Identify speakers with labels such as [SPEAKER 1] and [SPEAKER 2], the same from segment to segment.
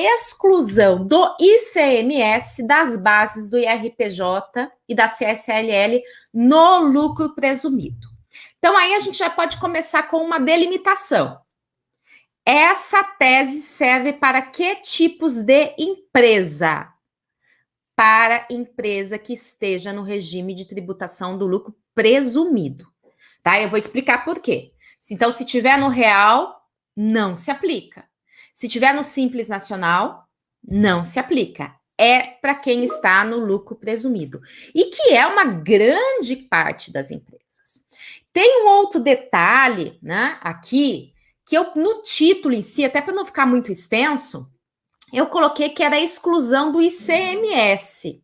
[SPEAKER 1] exclusão do ICMS das bases do IRPJ e da CSLL no lucro presumido. Então, aí a gente já pode começar com uma delimitação. Essa tese serve para que tipos de empresa? Para empresa que esteja no regime de tributação do lucro presumido. Tá? Eu vou explicar por quê. Então, se tiver no real, não se aplica. Se tiver no Simples Nacional, não se aplica. É para quem está no lucro presumido. E que é uma grande parte das empresas. Tem um outro detalhe, né, aqui, que eu, no título em si, até para não ficar muito extenso, eu coloquei que era a exclusão do ICMS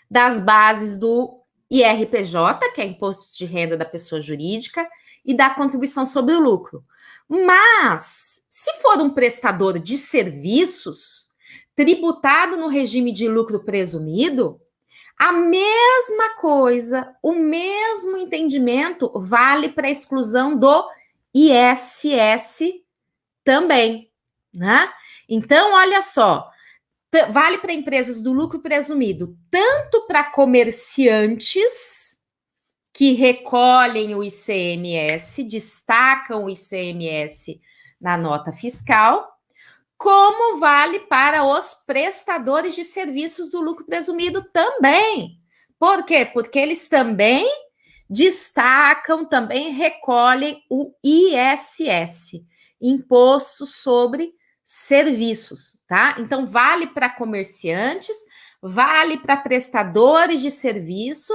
[SPEAKER 1] das bases do IRPJ, que é Imposto de Renda da Pessoa Jurídica, e da contribuição sobre o lucro. Mas, se for um prestador de serviços tributado no regime de lucro presumido, a mesma coisa, o mesmo entendimento vale para a exclusão do ISS também, né? Então, olha só, vale para empresas do lucro presumido, tanto para comerciantes que recolhem o ICMS, destacam o ICMS na nota fiscal, como vale para os prestadores de serviços do lucro presumido também. Por quê? Porque eles também destacam, também recolhem o ISS, Imposto sobre Serviços, tá? Então, vale para comerciantes, vale para prestadores de serviço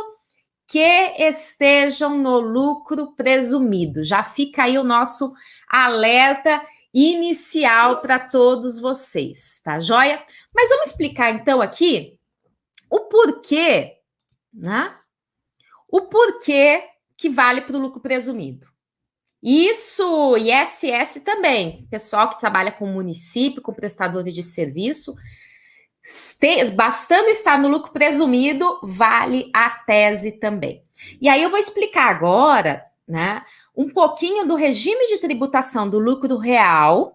[SPEAKER 1] que estejam no lucro presumido. Já fica aí o nosso alerta inicial para todos vocês, tá joia? Mas vamos explicar então aqui o porquê, né? O porquê que vale para o lucro presumido. Isso, ISS também, pessoal que trabalha com município, com prestadores de serviço, bastando estar no lucro presumido, vale a tese também. E aí eu vou explicar agora, né, um pouquinho do regime de tributação do lucro real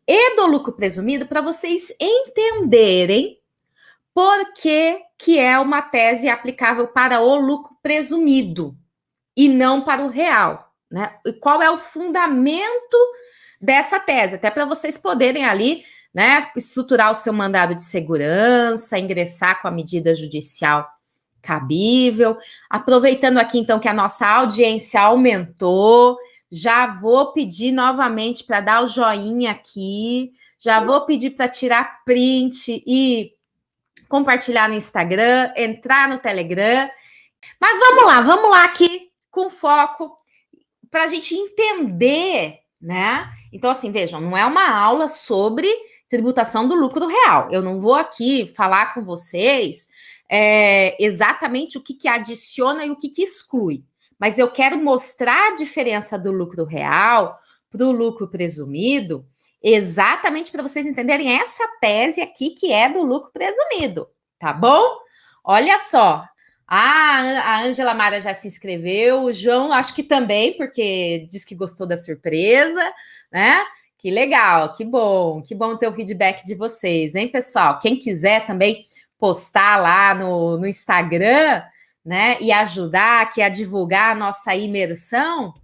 [SPEAKER 1] e do lucro presumido para vocês entenderem por que é uma tese aplicável para o lucro presumido e não para o real, né? E qual é o fundamento dessa tese, até para vocês poderem ali, né, estruturar o seu mandado de segurança, ingressar com a medida judicial cabível. Aproveitando aqui, então, que a nossa audiência aumentou, já vou pedir novamente para dar o joinha aqui, já vou pedir para tirar print e compartilhar no Instagram, entrar no Telegram. Mas vamos lá aqui, com foco, para a gente entender, né? Então, assim, vejam, não é uma aula sobre tributação do lucro real. Eu não vou aqui falar com vocês exatamente o que adiciona e o que exclui. Mas eu quero mostrar a diferença do lucro real para o lucro presumido, exatamente para vocês entenderem essa tese aqui que é do lucro presumido, tá bom? Olha só, a Ângela Mara já se inscreveu, o João acho que também, porque diz que gostou da surpresa, né? Que legal, que bom ter o feedback de vocês, hein, pessoal? Quem quiser também postar lá no Instagram, né, e ajudar aqui a divulgar a nossa imersão,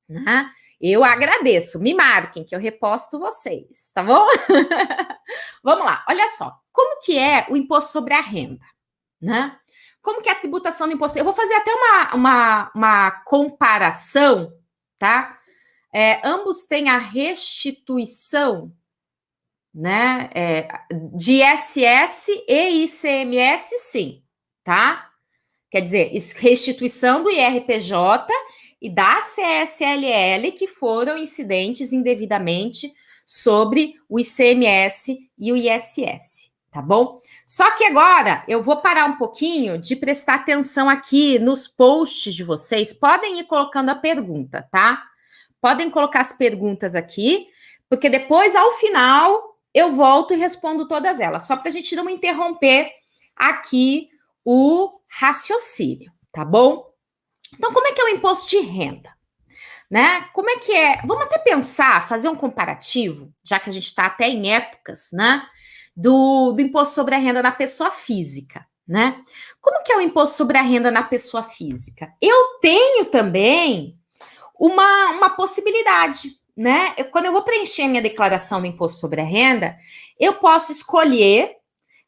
[SPEAKER 1] né, eu agradeço. Me marquem que eu reposto vocês, tá bom? Vamos lá, olha só. Como que é o imposto sobre a renda, né? Como que é a tributação do imposto? Eu vou fazer até uma comparação, tá? Ambos têm a restituição, né, de ISS e ICMS, sim, tá? Quer dizer, restituição do IRPJ e da CSLL que foram incidentes indevidamente sobre o ICMS e o ISS, tá bom? Só que agora eu vou parar um pouquinho de prestar atenção aqui nos posts de vocês. Podem ir colocando a pergunta, tá? Podem colocar as perguntas aqui, porque depois, ao final, eu volto e respondo todas elas, só para a gente não interromper aqui o raciocínio, tá bom? Então, como é que é o imposto de renda? né? Como é que é? Vamos até pensar, fazer um comparativo, já que a gente está até em épocas, né? Do imposto sobre a renda na pessoa física, né? Como que é o imposto sobre a renda na pessoa física? Eu tenho também uma possibilidade, né? Quando eu vou preencher a minha declaração do imposto sobre a renda, eu posso escolher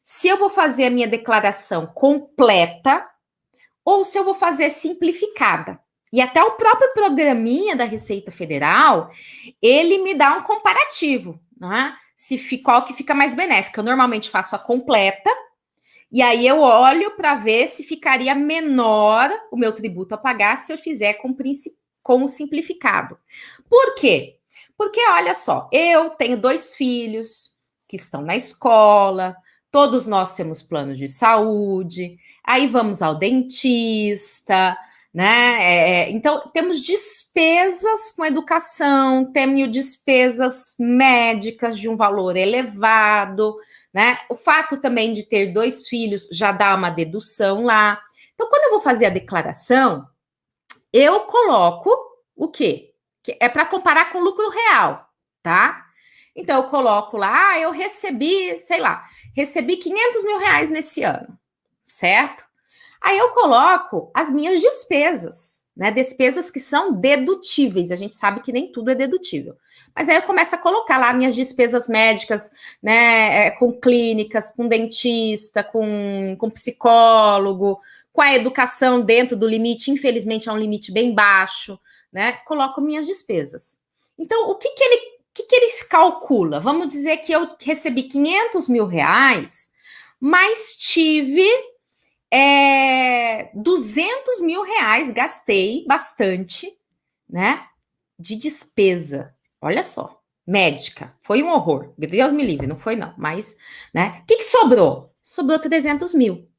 [SPEAKER 1] se eu vou fazer a minha declaração completa ou se eu vou fazer simplificada. E até o próprio programinha da Receita Federal, ele me dá um comparativo, né? Qual que fica mais benéfica. Eu normalmente faço a completa, e aí eu olho para ver se ficaria menor o meu tributo a pagar se eu fizer com o simplificado. Por quê? Porque, olha só, eu tenho 2 filhos que estão na escola, todos nós temos planos de saúde, aí vamos ao dentista, né? Então, temos despesas com educação, temos despesas médicas de um valor elevado, né? O fato também de ter 2 filhos já dá uma dedução lá. Então, quando eu vou fazer a declaração, eu coloco o quê? Que é para comparar com o lucro real, tá? Então, eu coloco lá, eu recebi, sei lá, recebi 500 mil reais nesse ano, certo? Aí eu coloco as minhas despesas, né? Despesas que são dedutíveis. A gente sabe que nem tudo é dedutível. Mas aí eu começo a colocar lá minhas despesas médicas, né? Com clínicas, com dentista, com psicólogo, com a educação dentro do limite. Infelizmente é um limite bem baixo, né? Coloco minhas despesas. Então, o que ele calcula? Vamos dizer que eu recebi 500 mil reais, mas tive 200 mil reais, gastei bastante, né, de despesa. Olha só, médica, foi um horror. Deus me livre, não foi não, mas, né, o que sobrou? Sobrou 300 mil.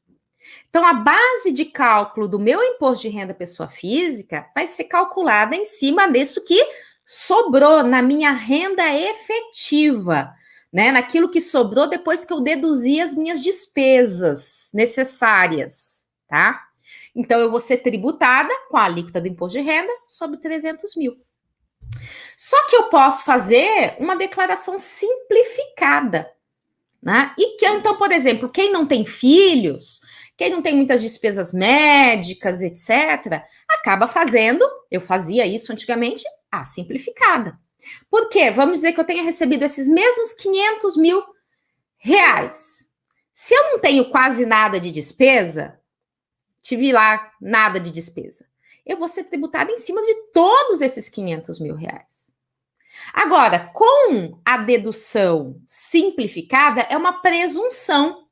[SPEAKER 1] Então, a base de cálculo do meu imposto de renda pessoa física vai ser calculada em cima disso que sobrou na minha renda efetiva, né? Naquilo que sobrou depois que eu deduzi as minhas despesas necessárias, tá? Então, eu vou ser tributada com a alíquota do imposto de renda sobre 300 mil. Só que eu posso fazer uma declaração simplificada, né? Então, por exemplo, quem não tem filhos, quem não tem muitas despesas médicas, etc., acaba fazendo, eu fazia isso antigamente, a simplificada. Por quê? Vamos dizer que eu tenha recebido esses mesmos 500 mil reais. Se eu não tenho quase nada de despesa, tive lá nada de despesa, eu vou ser tributada em cima de todos esses 500 mil reais. Agora, com a dedução simplificada, é uma presunção,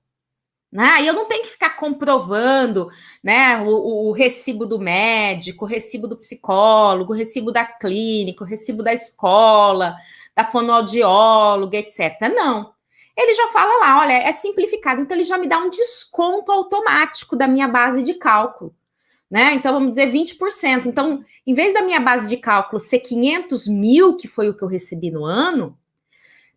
[SPEAKER 1] né? E eu não tenho que ficar comprovando, né, o recibo do médico, o recibo do psicólogo, o recibo da clínica, o recibo da escola, da fonoaudióloga, etc. Não. Ele já fala lá, olha, é simplificado, então ele já me dá um desconto automático da minha base de cálculo, né? Então, vamos dizer 20%. Então, em vez da minha base de cálculo ser 500 mil, que foi o que eu recebi no ano,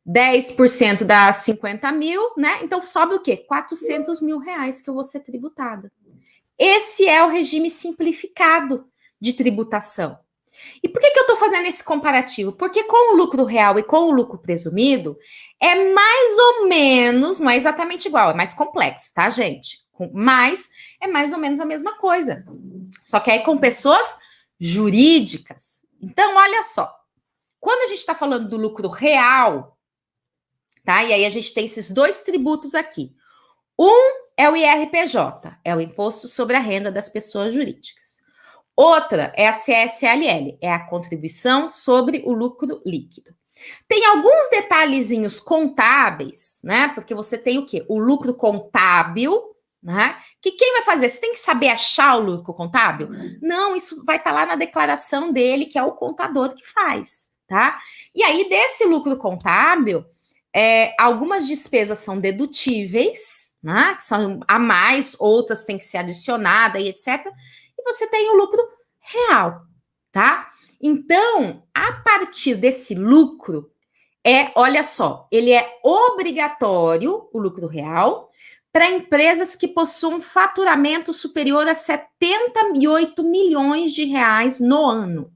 [SPEAKER 1] 10% dá 50 mil, né? Então, sobra o quê? 400 mil reais que eu vou ser tributada. Esse é o regime simplificado de tributação. E por que eu estou fazendo esse comparativo? Porque com o lucro real e com o lucro presumido, é mais ou menos, não é exatamente igual, é mais complexo, tá, gente? Mas é mais ou menos a mesma coisa. Só que aí com pessoas jurídicas. Então, olha só. Quando a gente está falando do lucro real, tá? E aí a gente tem esses 2 tributos aqui. Um é o IRPJ, é o Imposto sobre a Renda das Pessoas Jurídicas. Outra é a CSLL, é a Contribuição sobre o Lucro Líquido. Tem alguns detalhezinhos contábeis, né? Porque você tem o quê? O lucro contábil, né? Que quem vai fazer? Você tem que saber achar o lucro contábil? Não, isso vai estar lá na declaração dele, que é o contador que faz, tá? E aí, desse lucro contábil, algumas despesas são dedutíveis, né? Que são a mais, outras têm que ser adicionadas e etc. E você tem o lucro real, tá? Então, a partir desse lucro, olha só, ele é obrigatório, o lucro real, para empresas que possuam faturamento superior a 78 milhões de reais no ano.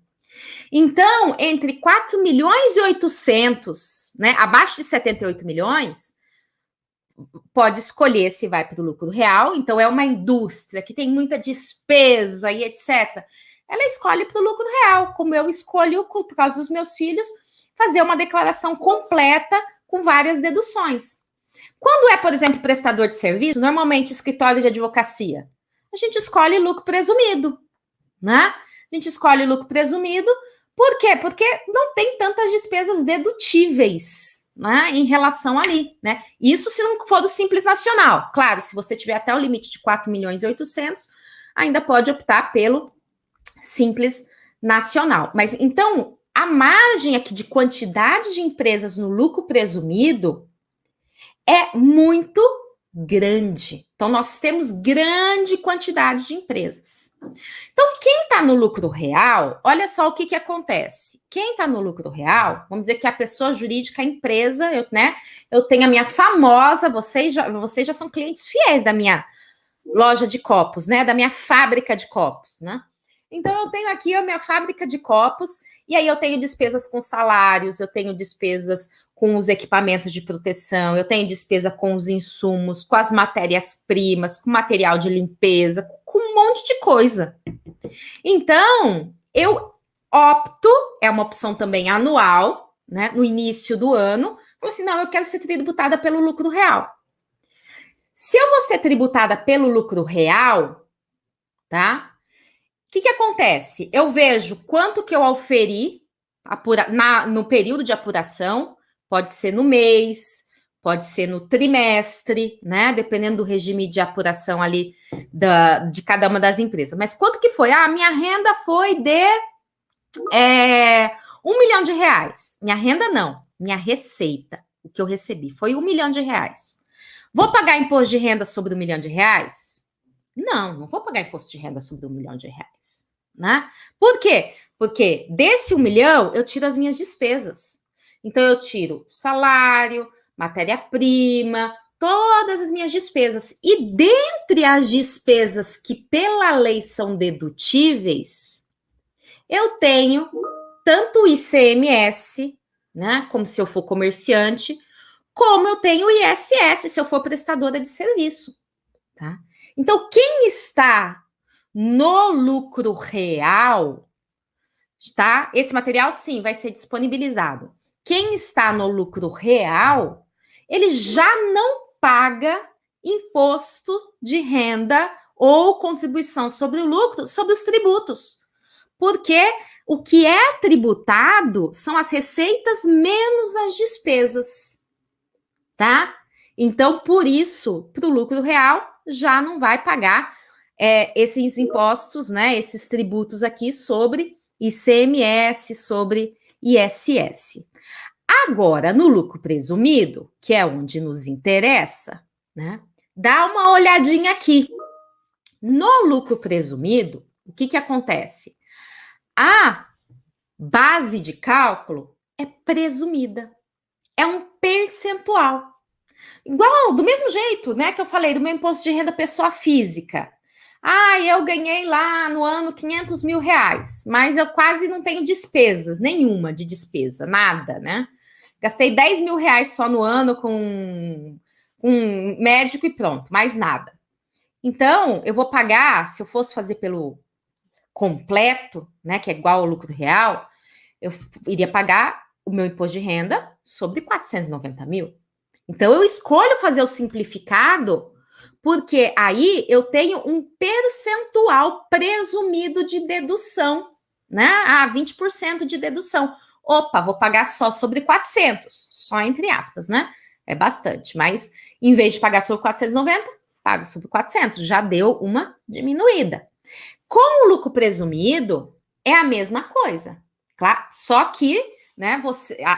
[SPEAKER 1] Então, entre 4 milhões e 800, né, abaixo de 78 milhões, pode escolher se vai para o lucro real. Então, é uma indústria que tem muita despesa e etc. Ela escolhe para o lucro real, como eu escolho, por causa dos meus filhos, fazer uma declaração completa com várias deduções. Quando é, por exemplo, prestador de serviço, normalmente escritório de advocacia, a gente escolhe lucro presumido, né? A gente escolhe lucro presumido, por quê? Porque não tem tantas despesas dedutíveis, né, em relação ali, né? Isso se não for do Simples Nacional. Claro, se você tiver até o limite de 4 milhões e 800, ainda pode optar pelo Simples Nacional. Mas então, a margem aqui de quantidade de empresas no lucro presumido é muito grande. Então, nós temos grande quantidade de empresas. Então, quem está no lucro real, olha só o que acontece. Quem está no lucro real, vamos dizer que a pessoa jurídica, a empresa, eu tenho a minha famosa, vocês já são clientes fiéis da minha loja de copos, né? Da minha fábrica de copos, né? Então, eu tenho aqui a minha fábrica de copos, e aí eu tenho despesas com salários, eu tenho despesas com os equipamentos de proteção, eu tenho despesa com os insumos, com as matérias-primas, com material de limpeza, com um monte de coisa. Então, eu opto, é uma opção também anual, né, no início do ano, falo assim, não, eu quero ser tributada pelo lucro real. Se eu vou ser tributada pelo lucro real, tá? O que acontece? Eu vejo quanto que eu auferi no período de apuração, pode ser no mês, pode ser no trimestre, né? Dependendo do regime de apuração ali de cada uma das empresas. Mas quanto que foi? Ah, minha renda foi de R$1 milhão. Minha renda não, minha receita, o que eu recebi foi R$1 milhão. Vou pagar imposto de renda sobre R$1 milhão? Não vou pagar imposto de renda sobre R$1 milhão, né? Por quê? Porque desse 1 milhão eu tiro as minhas despesas. Então eu tiro salário, matéria-prima, todas as minhas despesas. E dentre as despesas que pela lei são dedutíveis, eu tenho tanto o ICMS, né, como se eu for comerciante, como eu tenho o ISS, se eu for prestadora de serviço, tá? Então, quem está no lucro real, tá? Esse material, sim, vai ser disponibilizado. Quem está no lucro real, ele já não paga imposto de renda ou contribuição sobre o lucro, sobre os tributos. Porque o que é tributado são as receitas menos as despesas, tá? Então, por isso, para o lucro real, já não vai pagar esses impostos, né? Esses tributos aqui sobre ICMS, sobre ISS. Agora, no lucro presumido, que é onde nos interessa, né? Dá uma olhadinha aqui. No lucro presumido, o que acontece? A base de cálculo é presumida. É um percentual. Igual, do mesmo jeito, né, que eu falei do meu imposto de renda pessoa física. Ah, eu ganhei lá no ano R$500 mil, mas eu quase não tenho despesas, nenhuma de despesa, nada, né? Gastei R$10 mil só no ano com médico e pronto, mais nada. Então, eu vou pagar, se eu fosse fazer pelo completo, né, que é igual ao lucro real, eu iria pagar o meu imposto de renda sobre 490 mil. Então, eu escolho fazer o simplificado porque aí eu tenho um percentual presumido de dedução, né? 20% de dedução. Opa, vou pagar só sobre 400, só entre aspas, né? É bastante, mas em vez de pagar sobre 490, pago sobre 400, já deu uma diminuída. Com o lucro presumido, é a mesma coisa, claro? Só que, né,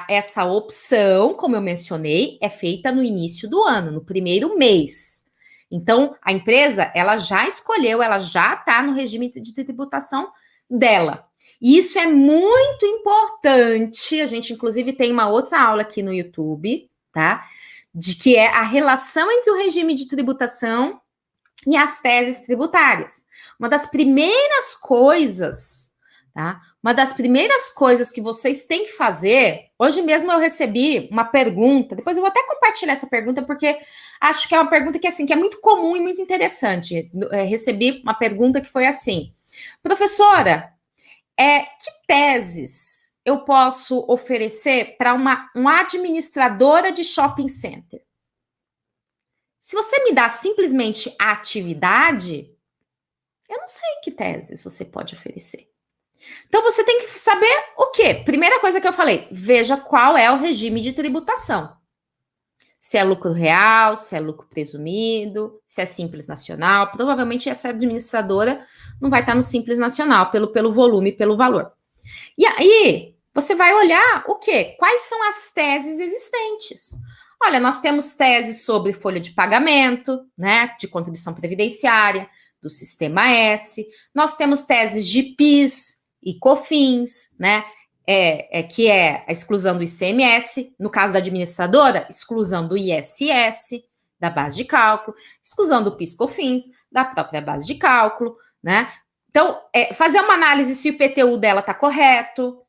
[SPEAKER 1] essa opção, como eu mencionei, é feita no início do ano, no primeiro mês. Então, a empresa, ela já escolheu, ela já está no regime de tributação dela. E isso é muito importante. A gente, inclusive, tem uma outra aula aqui no YouTube, tá? De que é a relação entre o regime de tributação e as teses tributárias. Uma das primeiras coisas, tá? Uma das primeiras coisas que vocês têm que fazer, hoje mesmo eu recebi uma pergunta, depois eu vou até compartilhar essa pergunta, porque acho que é uma pergunta que, assim, que é muito comum e muito interessante. Recebi uma pergunta que foi assim, professora, que teses eu posso oferecer para uma administradora de shopping center? Se você me dá simplesmente a atividade, eu não sei que teses você pode oferecer. Então você tem que saber o quê? Primeira coisa que eu falei, veja qual é o regime de tributação. Se é lucro real, se é lucro presumido, se é simples nacional. Provavelmente essa administradora não vai estar no simples nacional, pelo volume, pelo valor. E aí, você vai olhar o quê? Quais são as teses existentes? Olha, nós temos teses sobre folha de pagamento, né, de contribuição previdenciária, do Sistema S. Nós temos teses de PIS e COFINS, né, que é a exclusão do ICMS, no caso da administradora, exclusão do ISS, da base de cálculo, exclusão do PIS/COFINS, da própria base de cálculo, né? Então, fazer uma análise se o IPTU dela está correto,